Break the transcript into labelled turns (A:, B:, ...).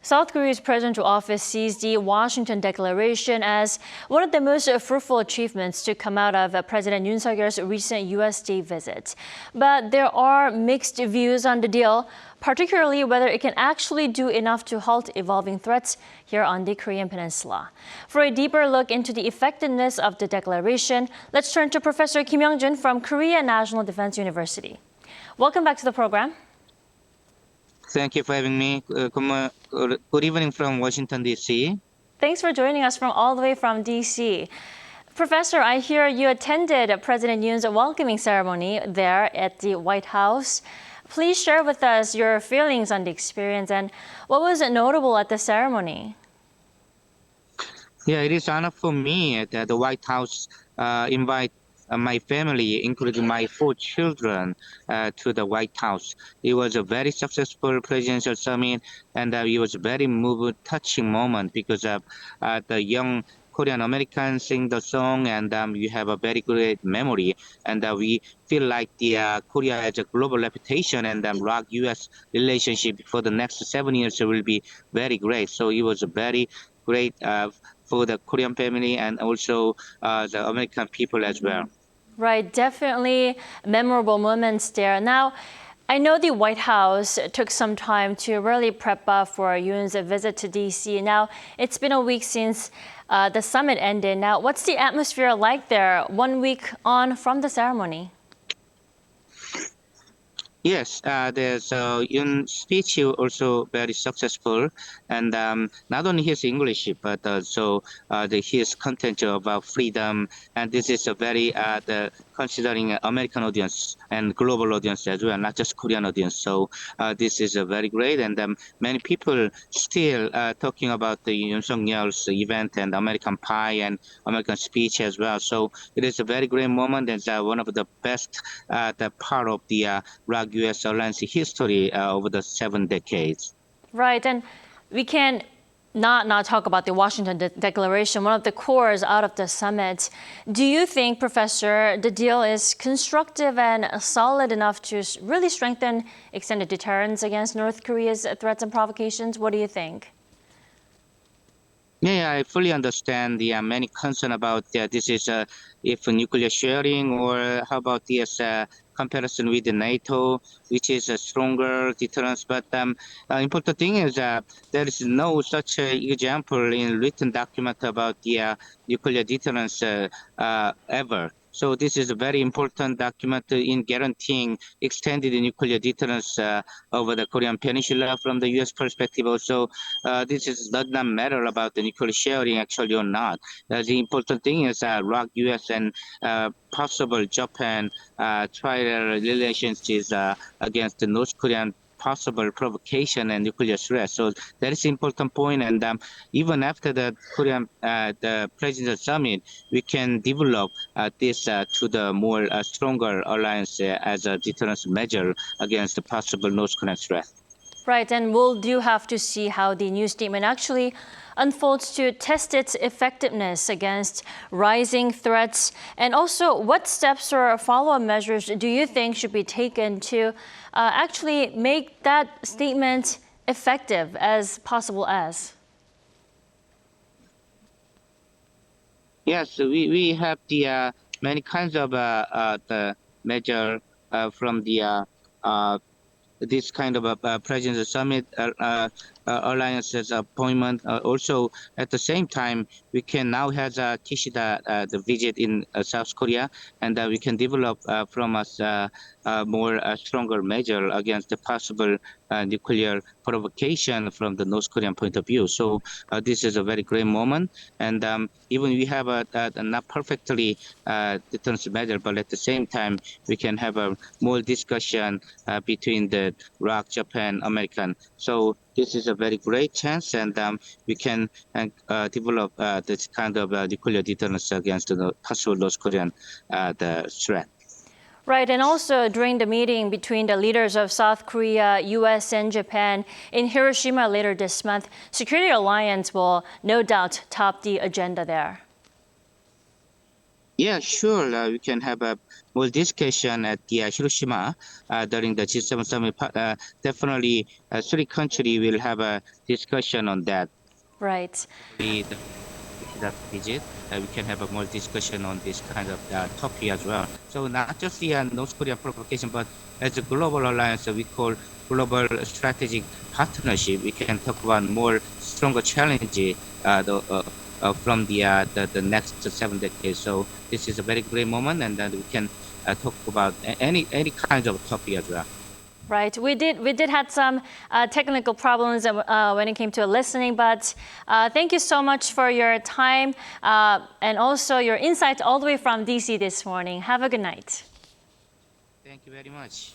A: South Korea's presidential office sees the Washington Declaration as one of the most fruitful achievements to come out of President Yoon Suk Yeol's recent U.S. state visit. But there are mixed views on the deal, particularly whether it can actually do enough to halt evolving threats here on the Korean Peninsula. For a deeper look into the effectiveness of the declaration, let's turn to Professor Kim Young-jun from Korea National Defense University. Welcome back to the program.
B: Thank you for having me. Good evening from Washington, D.C.
A: Thanks for joining us from all the way from D.C. Professor, I hear you attended President Yoon's welcoming ceremony there at the White House. Please share with us your feelings on the experience and what was notable at the ceremony?
B: Yeah, it is an honor for me that the White House invite my family, including my 4 children, to the White House. It was a very successful presidential summit, and it was a very moving, touching moment because of the young Korean Americans sing the song, and you have a very great memory. And we feel like the Korea has a global reputation, and ROK-U.S. relationship for the next 7 years will be very great. So it was a very great for the Korean family and also the American people as well.
A: Right, definitely memorable moments there. Now, I know the White House took some time to really prep up for Yoon's visit to D.C. Now, it's been a week since the summit ended. Now, what's the atmosphere like there 1 week on from the ceremony?
B: Yes, there's Yoon's speech also very successful, and not only his English but also his content about freedom, and this is a very considering American audience and global audience as well, not just Korean audience. So this is very great, and many people still talking about the Yoon Suk Yeol's event and American Pie and American speech as well. So it is a very great moment, and one of the best the part of the ROK-U.S. alliance history over the 7 decades.
A: Right, and we can not talk about the Washington Declaration, one of the cores out of the summit. Do you think, Professor, the deal is constructive and solid enough to really strengthen extended deterrence against North Korea's threats and provocations? What do you think?
B: Yeah, I fully understand the many concern about this is if nuclear sharing, or how about this comparison with the NATO, which is a stronger deterrence. But important thing is there is no such example in written document about the nuclear deterrence ever. So this is a very important document in guaranteeing extended nuclear deterrence over the Korean Peninsula from the U.S. perspective. Also, this does not matter about the nuclear sharing actually or not. The important thing is ROK-U.S. and possible Japan trial relations against the North Korean possible provocation and nuclear threat. So that is an important point. And even after the presidential summit, we can develop this to the more stronger alliance as a deterrence measure against the possible North Korean threat.
A: Right, and we'll do have to see how the new statement actually unfolds to test its effectiveness against rising threats. And also, what steps or follow-up measures do you think should be taken to actually make that statement effective as possible as?
B: Yes, we have the many kinds of the measure from the this kind of a presidential summit alliances appointment. Also, at the same time, we can now have Kishida the visit in South Korea, and we can develop from us more stronger measure against the possible nuclear provocation from the North Korean point of view. So this is a very great moment, and even we have a not perfectly deterrence measure, but at the same time we can have a more discussion between the ROK, Japan, American. So this is a very great chance, and we can develop this kind of nuclear deterrence against the possible North Korean the threat.
A: Right, and also during the meeting between the leaders of South Korea, U.S. and Japan in Hiroshima later this month, Security Alliance will no doubt top the agenda there.
B: Yeah, sure. We can have a more discussion at the Hiroshima during the G7 summit. Definitely, three countries will have a discussion on that.
A: Right.
B: That visit, we can have a more discussion on this kind of topic as well. So not just the North Korean provocation, but as a global alliance, we call global strategic partnership. We can talk about more stronger challenge from the next 7 decades. So this is a very great moment, and then we can talk about any kind of topic as well.
A: Right. We did had some technical problems when it came to listening, but thank you so much for your time and also your insights all the way from DC this morning. Have a good night.
B: Thank you very much.